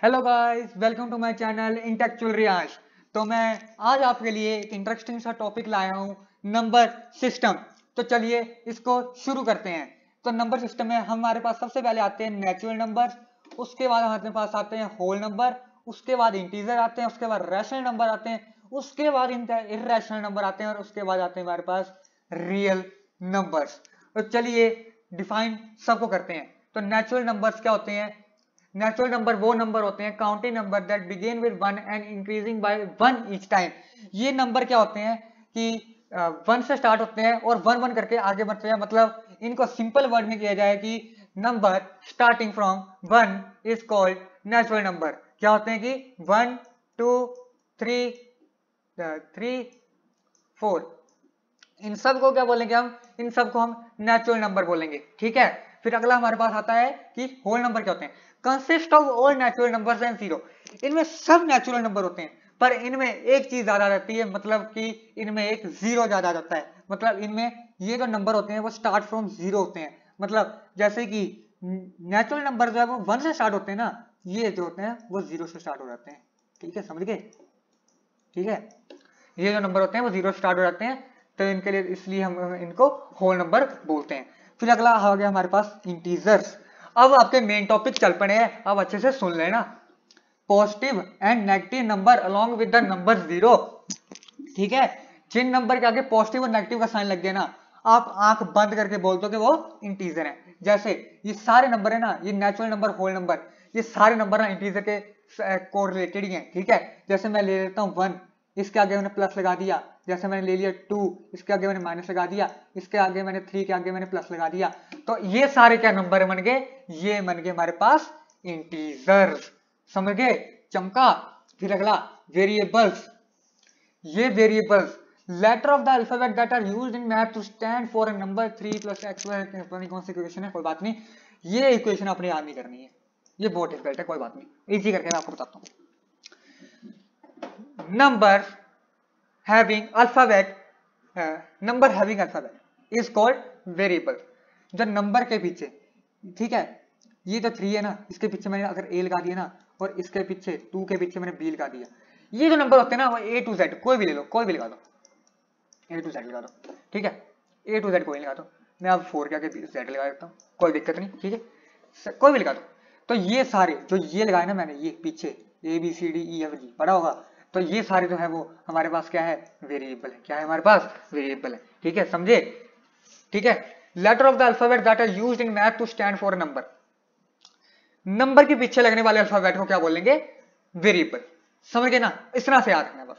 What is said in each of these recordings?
Hello guys, welcome to my channel intellectual Riyaz. तो मैं आज आपके लिए एक इंटरेस्टिंग सा टॉपिक लाया हूँ, नंबर सिस्टम। तो चलिए इसको शुरू करते हैं। तो नंबर सिस्टम में हमारे पास सबसे पहले आते हैं नेचुरल नंबर, उसके बाद हमारे पास आते हैं होल नंबर, उसके बाद इंटीजर आते हैं, उसके बाद रैशनल नंबर आते हैं, उसके बाद इर्रेशनल नंबर आते हैं और उसके बाद आते हैं हमारे पास रियल नंबर्स। तो चलिए डिफाइन सबको करते हैं। तो नेचुरल नंबर्स क्या होते हैं? नेचुरल नंबर वो नंबर होते हैं counting number that begin with 1 and increasing by 1 each time. ये नंबर क्या होते हैं कि 1 से स्टार्ट होते हैं और 1 1 करके आगे बढ़ते हैं। मतलब इनको सिंपल वर्ड में किया जाए कि number starting from 1 is called natural number. क्या होते हैं कि 1 2 3 3 4, इन सब को क्या बोलेंगे हम? इन सब को हम नेचुरल नंबर बोलेंगे। ठीक है, फिर अगला हमारे पास आता है कि होल नंबर क्या होते हैं? Consist of all natural numbers and zero. इनमें सब नेचुरल नंबर होते हैं पर इनमें एक चीज ज्यादा रहती है, मतलब कि इनमें एक जीरो ज्यादा जाता है। मतलब इनमें ये जो नंबर होते हैं वो स्टार्ट फ्रॉम जीरो होते हैं। मतलब जैसे कि नेचुरल नंबर जो है वो 1 से स्टार्ट होते हैं ना, ये जो होते हैं वो जीरो से स्टार्ट हो जाते हैं। ठीक है, समझ गए? ठीक है, ये जो नंबर होते हैं वो जीरो स्टार्ट हो जाते हैं, तो इनके लिए इसलिए हम इनको होल नंबर बोलते हैं। फिर अगला आ गया हमारे पास इंटीजर्स। अब आपके मेन टॉपिक चल पड़े हैं, अब अच्छे से सुन लेना। Positive and negative number along with the number zero. ठीक है, जिन नंबर के आगे पॉजिटिव और नेगेटिव का साइन लग गया ना, आप आंख बंद करके बोल दो कि वो इंटीजर है। जैसे ये सारे नंबर है ना, ये नेचुरल नंबर, होल नंबर, ये सारे नंबर ना इंटीजर के कोरिलेटेड ही हैं। ठीक है, जैसे मैं ले लेता हूँ 1, इसके आगे मैंने प्लस लगा दिया। जैसे मैंने ले लिया 2, इसके आगे मैंने माइनस लगा दिया। इसके आगे मैंने 3 के आगे मैंने प्लस लगा दिया। तो ये सारे क्या नंबर बन गए? ये बन गए हमारे पास इंटीजर्स। समझ गए? चमका। फिर अगला वेरिएबल्स। ये variables letter of the alphabet that are used in math to stand for a number 3 + x y, कौन सी इक्वेशन है, कोई बात नहीं। ये इक्वेशन अपने याद नहीं करनी है, ये बहुत डिफिकल्ट है, कोई बात नहीं, इजी करके मैं आपको बताता हूँ। Number having alphabet, number having alphabet is called variable. जो नंबर के पीछे, ठीक है, ये जो 3 है ना, इसके पीछे मैंने अगर a लगा दिया ना, और इसके पीछे 2 के पीछे मैंने b लगा दिया, ये जो नंबर होते हैं ना वो a to z, कोई भी ले लो, कोई भी लगा दो, a to z लगा दो। ठीक है, a to z कोई लगा दो, मैं अब 4 के आगे z लगा देता हूँ, कोई दिक्कत नहीं। ठीक है, कोई भी लगा दो। तो ये सारे जो ये लगाए ना मैंने, ये पीछे a b c d e f g पढ़ा होगा, तो ये सारे जो है वो हमारे पास क्या है? वेरिएबल है। क्या है हमारे पास? वेरिएबल है। ठीक है, समझे? ठीक है, letter of the alphabet that are used in math to stand for a number. Number के पीछे लगने वाले अल्फाबेट को क्या बोलेंगे? वेरिएबल। समझ गए ना? इतना से याद रखना बस।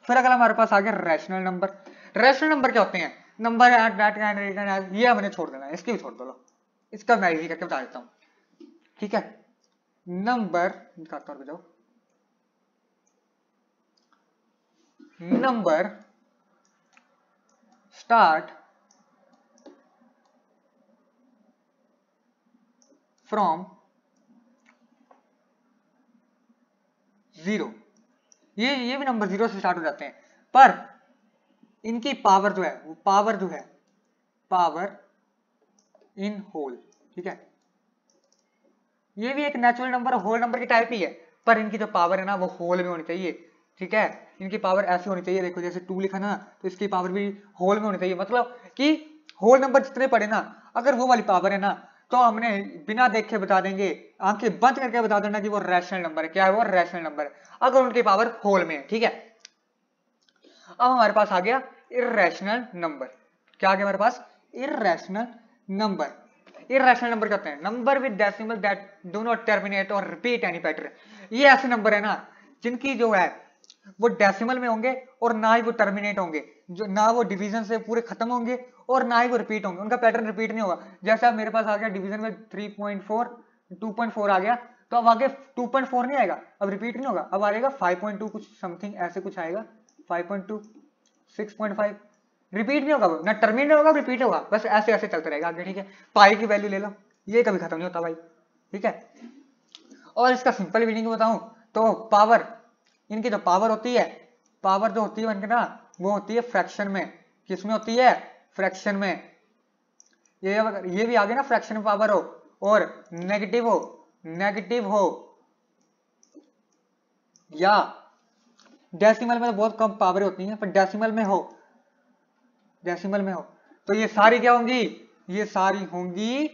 फिर अगला हमारे पास आ गया रैशनल नंबर। रैशनल नंबर क्या होते हैं? नंबर ये हमने छोड़ देना है, इसकी भी छोड़ दो, इसका मैं इजी करके बता देता हूं। ठीक है, नंबर निकालता हूं, जाओ। Number start from 0। ये भी नंबर 0 से स्टार्ट हो जाते हैं, पर इनकी पावर जो है वो पावर जो है पावर इन होल। ठीक है, ये भी एक नेचुरल नंबर, होल नंबर की टाइप ही है, पर इनकी जो पावर है ना वो होल में होनी चाहिए। ठीक है, इनकी पावर ऐसी होनी चाहिए, देखो जैसे 2 लिखा ना, तो इसकी पावर भी होल में होनी चाहिए। मतलब कि होल नंबर जितने पड़े ना, अगर वो वाली पावर है ना, तो हमने बिना देखे बता देंगे, आंखें बंद करके बता देना कि वो रैशनल नंबर है। क्या है वो? रैशनल नंबर है, अगर उनकी पावर होल में है। ठीक है, अब हमारे पास आ गया इर्रेशनल नंबर। क्या आ गया हमारे पास? Irrational number. इर्रेशनल नंबर क्या होते हैं? Number with decimal that do not terminate और रिपीट एनी पैटर्न। ये ऐसे नंबर है ना जिनकी जो है वो डेसिमल में होंगे और ना ही वो टर्मिनेट होंगे, जो ना वो डिवीजन से पूरे खत्म होंगे और ना ही वो रिपीट होंगे, उनका पैटर्न रिपीट नहीं होगा। जैसे अब मेरे पास आ गया डिवीजन में 3.4 2.4 आ गया, तो अब आगे 2.4 नहीं आएगा, अब रिपीट नहीं होगा, अब आएगा 5.2 कुछ समथिंग ऐसे कुछ आएगा, 5.2 6.5, रिपीट नहीं होगा, ना टर्मिनेट होगा रिपीट होगा, बस ऐसे ऐसे चलते रहेगा आगे। ठीक है, पाई की वैल्यू ले लो, ये कभी खत्म नहीं होता भाई। ठीक है, और इसका सिंपल मीनिंग बताऊं तो पावर, इनकी जो पावर होती है, पावर जो होती है इनके ना, वो होती है फ्रैक्शन में। किसमें होती है? फ्रैक्शन में। ये भी आगे ना फ्रैक्शन में पावर हो और नेगेटिव हो, नेगेटिव हो या डेसिमल में तो बहुत कम पावर होती है, पर डेसिमल में हो तो ये सारी क्या होंगी, ये सारी होंगी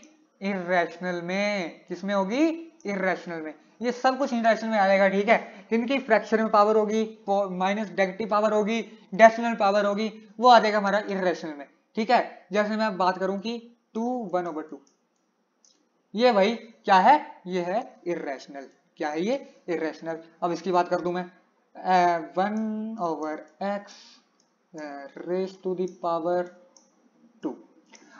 इर्रेशनल में। किसमें होगी, इर्रेशनल में। ये सब कुछ इर्रेशनल में आ जाएगा, ठीक है। जिनकी फ्रैक्शन में पावर होगी, माइनस नेगेटिव पावर होगी, डेसिमल पावर होगी, वो आ जाएगा हमारा इर्रेशनल में, ठीक है। जैसे मैं बात करूं कि 2/1/2, ये भाई क्या है, ये है इर्रेशनल। क्या है ये, इर्रेशनल। अब इसकी बात कर दूं मैं, 1/x raise to the power 2।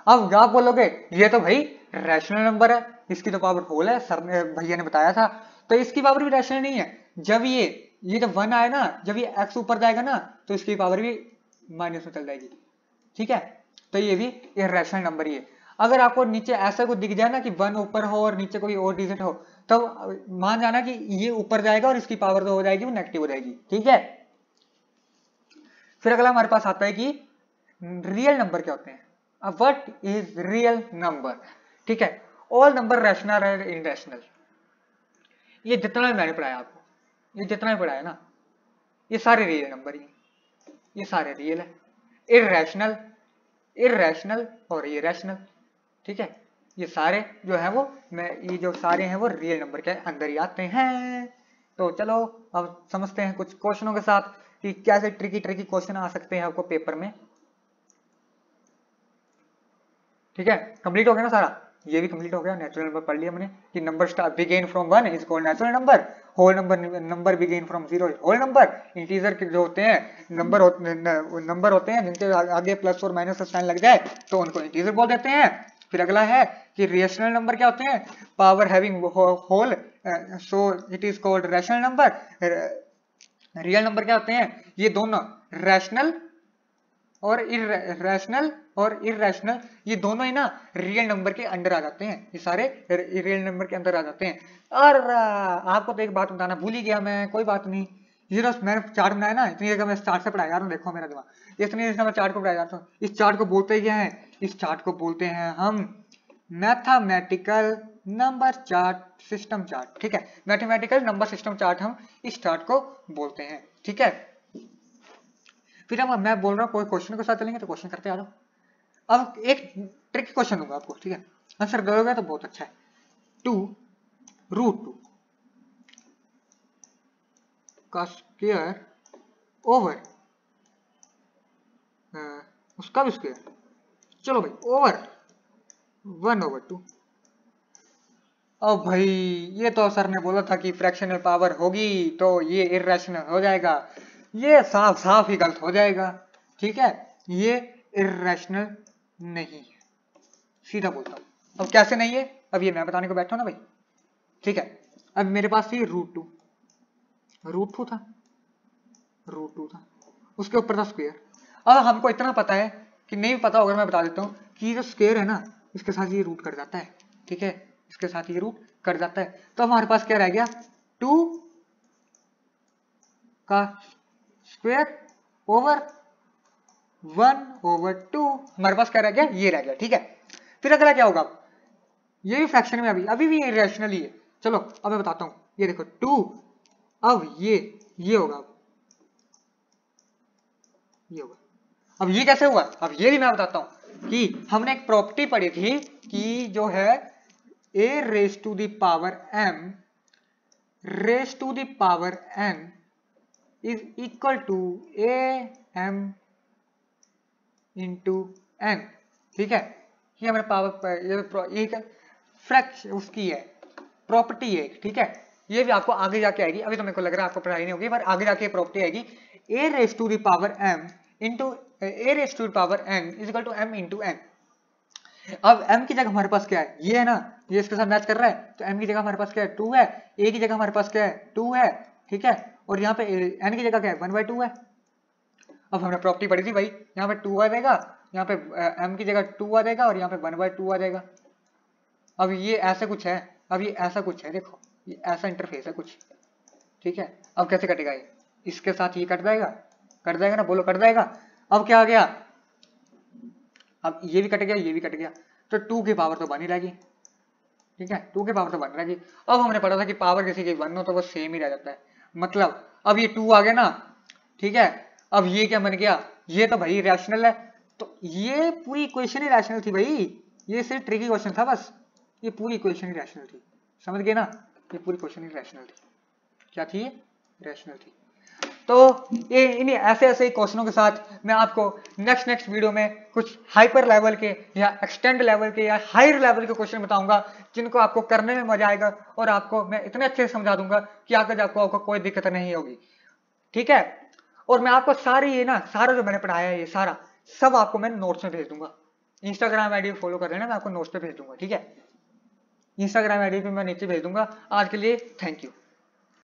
अब आप बोलोगे ये तो भाई रैशनल नंबर है, इसकी तो पावर होल है, सर ने भैया ने बताया था। तो इसकी पावर भी रैशनल नहीं है। जब ये जब 1 आए ना, जब ये x ऊपर जाएगा ना, तो इसकी पावर भी माइनस में चल जाएगी, ठीक है। तो ये भी इर्रेशनल नंबर ही है। अगर आपको नीचे ऐसा कुछ दिख जाए ना कि 1 ऊपर हो और नीचे कोई और डिजिट हो, तो मान जाना कि ये ऊपर जाएगा और इसकी पावर तो हो जाएगी, वो नेगेटिव हो जाएगी, ठीक है। फिर अगला हमारे पास आता है कि रियल नंबर क्या होते हैं। अब व्हाट इज रियल नंबर, ठीक है। All number rational and irrational. ये जितना भी मैंने पढ़ाया आपको, ये जितना भी पढ़ाया ना, ये सारे रियल नंबर ही, ये सारे रियल है। इररेशनल, इररेशनल और ये रैशनल, ठीक है। ये सारे जो है वो ये जो सारे हैं वो रियल नंबर के अंदर ही आते हैं। तो चलो अब समझते हैं कुछ क्वेश्चनों के साथ कि कैसे ट्रिकी क्वेश्चन आ सकते हैं आपको पेपर में, ठीक है। कंप्लीट हो गया ना सारा, ये भी कंप्लीट हो गया। नेचुरल नंबर पढ़ लिया मैंने कि number start begin from 1 is called natural number, whole number begin from 0 whole number. Integer के जो होते हैं नंबर होते हैं जिनके आगे प्लस और माइनस का साइन लग जाए तो उनको इंटीजर बोल देते हैं। फिर अगला है कि रेशनल नंबर क्या होते हैं, power having whole, so it is called rational number. Real number क्या होते हैं, ये दोनों रैशनल और इररेशनल ये दोनों ही ना रियल नंबर के अंडर आ जाते हैं। ये सारे रियल नंबर के अंदर आ जाते हैं। और आपको तो एक बात बताना भूल ही गया मैं, कोई बात नहीं। ये जो मैंने चार्ट बनाया ना, इतनी जगह मैं चार्ट से पढ़ाया हूँ, देखो मेरा दिमाग, इतनी जगह मैं चार्ट को पढ़ाया हूँ। इस चार्ट को बोलते ही क्या है, इस चार्ट को बोलते हैं हम mathematical number chart system chart, ठीक है। मैथमेटिकल नंबर सिस्टम चार्ट हम इस चार्ट को बोलते हैं, ठीक है। फिर हम मैं बोल रहा हूँ कोई क्वेश्चन के साथ चलेंगे तो क्वेश्चन करते आ जाओ। अब एक ट्रिक क्वेश्चन होगा आपको, ठीक है। आंसर दोगे तो बहुत अच्छा है। 2√2 का स्क्वायर ओवर उसका भी स्क्वायर, चलो भाई, ओवर 1/2। अब भाई ये तो सर ने बोला था कि फ्रैक्शनल पावर होगी तो ये इररेशनल हो जाएगा, ये साफ साफ ही गलत हो जाएगा, ठीक है। ये इररेशनल नहीं है, सीधा बोलता हूं। अब कैसे नहीं है, अब ये मैं बताने को बैठा हूं ना भाई, ठीक है। अब मेरे पास ये √2 था, उसके ऊपर था स्क्वायर। अब हमको इतना पता है कि नहीं पता होगा मैं बता देता हूं कि जो स्क्वायर है ना, इसके साथ ये रूट कट जाता है, ठीक है। इसके साथ ये रूट कट जाता है, तो हमारे पास क्या रह गया, 2 का स्क्वायर ओवर 1/2। हमारे पास क्या रह गया, ये रह गया, ठीक है। फिर अगला क्या होगा, ये भी फ्रैक्शन में अभी भी इररेशनल ही है। चलो अब मैं बताता हूं, ये देखो 2, अब ये होगा, ये होगा। अब ये कैसे हुआ, अब ये भी मैं बताता हूं कि हमने एक प्रॉपर्टी पढ़ी थी कि जो है a raised to the power m raised to the power n is equal to am into n, ठीक है। ये हमारे पावर ये फ्रैक्शन उसकी है, प्रॉपर्टी है, ठीक है। ये भी आपको आगे जाके आएगी, अभी तो मेरे को लग रहा है आपको पढ़ाई नहीं होगी, पर आगे जाके प्रॉपर्टी आएगी। a raised to the power m into a raised to the power n is equal to m into n। अब m की जगह हमारे पास क्या है, ये है ना, ये इसके साथ मैच कर रहा है, तो m की जगह हमारे पास क्या है, 2 है। a की जगह हमारे पास क्या है, 2 है, ठीक है। और यहाँ पे n की जगह क्या है, 1/2 है। अब हमने प्रॉपर्टी पढ़ी थी भाई, यहाँ पे 2 आ जाएगा, यहाँ पे m की जगह 2 आ जाएगा और यहाँ पे 1/2 आ जाएगा। अब ये ऐसा कुछ है, अब ये ऐसा कुछ है, देखो ये ऐसा इंटरफेस है कुछ, ठीक है। अब कैसे कटेगा ये, इसके साथ ये कट जाएगा ना, बोलो कट जाएगा। अब क्या आ गया, अब ये भी कट गया, ये भी कट गया, तो 2 की पावर तो बनी रहेगी, ठीक है। 2 की पावर तो बन रहेगी। अब हमने पढ़ा था कि पावर किसी की 1 हो तो वो सेम ही रह जाता है, मतलब अब ये 2 आ गया ना, ठीक है। अब ये क्या बन गया, ये तो भाई रैशनल है, तो ये पूरी इक्वेशन ही रैशनल थी भाई, ये सिर्फ ट्रिकी क्वेश्चन था बस, ये पूरी इक्वेशन ही रैशनल थी, समझ गए ना, ये पूरी क्वेश्चन ही रैशनल थी, क्या थी, रैशनल थी। तो ये इन्हीं ऐसे ऐसे क्वेश्चनों के साथ मैं आपको नेक्स्ट वीडियो में कुछ हाइपर लेवल के या एक्सटेंड लेवल के या हायर लेवल के क्वेश्चन बताऊंगा, जिनको आपको करने में मजा आएगा और आपको मैं इतने अच्छे से समझा दूंगा कि आगे आपको कोई दिक्कत नहीं होगी, ठीक है। और मैं आपको सारी ये ना, सारा जो मैंने पढ़ाया है ये सारा सब आपको मैं नोट्स में भेज दूंगा, इंस्टाग्राम आईडी फॉलो कर लेना, मैं आपको नोट्स पे भेज दूंगा, ठीक है। इंस्टाग्राम आईडी पे मैं नीचे भेज दूंगा। आज के लिए थैंक यू।